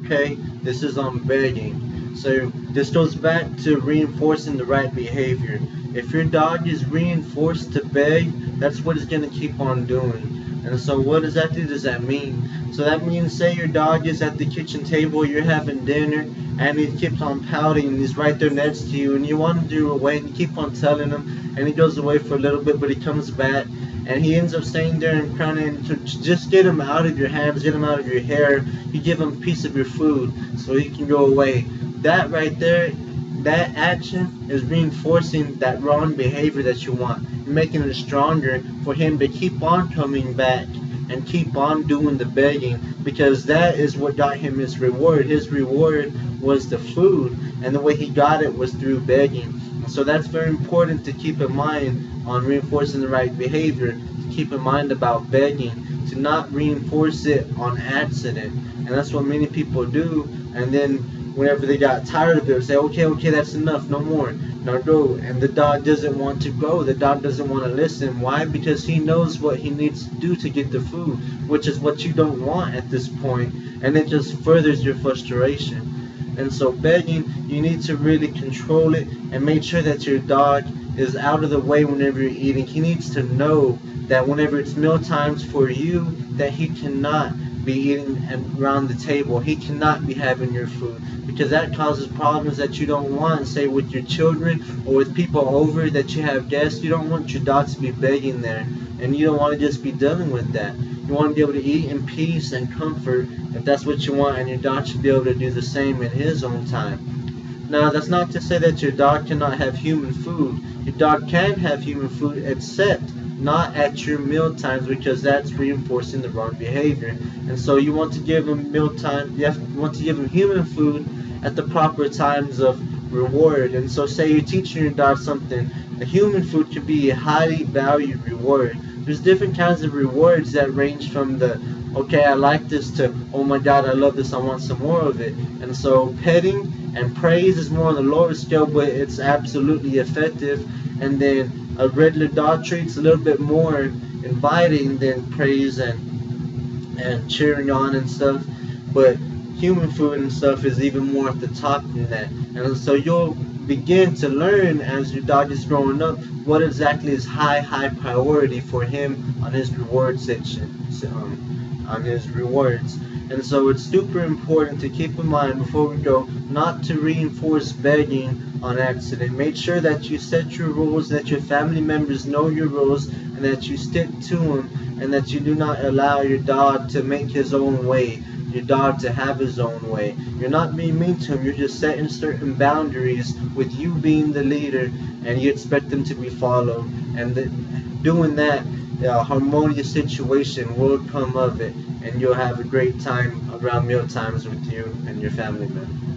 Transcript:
okay? This is on begging. So this goes back to reinforcing the right behavior. If your dog is reinforced to beg, that's what it's going to keep on doing. And so what exactly does that mean? So that means, say your dog is at the kitchen table, you're having dinner, and he keeps on pouting, and he's right there next to you, and you want him to do away, and you keep on telling him, and he goes away for a little bit, but he comes back, and he ends up staying there and crying, to just get him out of your hands, get him out of your hair. You give him a piece of your food so he can go away. That right there, that action is reinforcing that wrong behavior that you want. You're making it stronger for him to keep on coming back and keep on doing the begging, because that is what got him his reward. His reward was the food, and the way he got it was through begging. So that's very important to keep in mind on reinforcing the right behavior, to keep in mind about begging, to not reinforce it on accident. And that's what many people do, and then whenever they got tired of it, say, okay, that's enough, no more, now go. And the dog doesn't want to go, the dog doesn't want to listen. Why? Because he knows what he needs to do to get the food, which is what you don't want at this point, and it just furthers your frustration. And so begging, you need to really control it and make sure that your dog is out of the way whenever you're eating. He needs to know that whenever it's meal times for you, that he cannot be eating around the table. He cannot be having your food, because that causes problems that you don't want. Say with your children or with people over that you have guests, you don't want your dog to be begging there, and you don't want to just be dealing with that. You want to be able to eat in peace and comfort if that's what you want, and your dog should be able to do the same in his own time. Now, that's not to say that your dog cannot have human food. Your dog can have human food, except not at your meal times, because that's reinforcing the wrong behavior. And so you want to give him mealtime, you want to give him human food at the proper times of reward. And so say you're teaching your dog something, a human food could be a highly valued reward. There's different kinds of rewards that range from the, okay, I like this, to, oh my God, I love this, I want some more of it. And so petting and praise is more on the lower scale, but it's absolutely effective. And then a regular dog treat's a little bit more inviting than praise and cheering on and stuff. But human food and stuff is even more at the top than that. And so you'll begin to learn as your dog is growing up what exactly is high priority for him on his reward section, on his rewards. And so it's super important to keep in mind before we go not to reinforce begging on accident. Make sure that you set your rules, that your family members know your rules, and that you stick to them, and that you do not allow your dog to make his own way, your dog to have his own way. You're not being mean to him, you're just setting certain boundaries with you being the leader, and you expect them to be followed. And doing that, a harmonious situation will come of it, and you'll have a great time around meal times with you and your family members.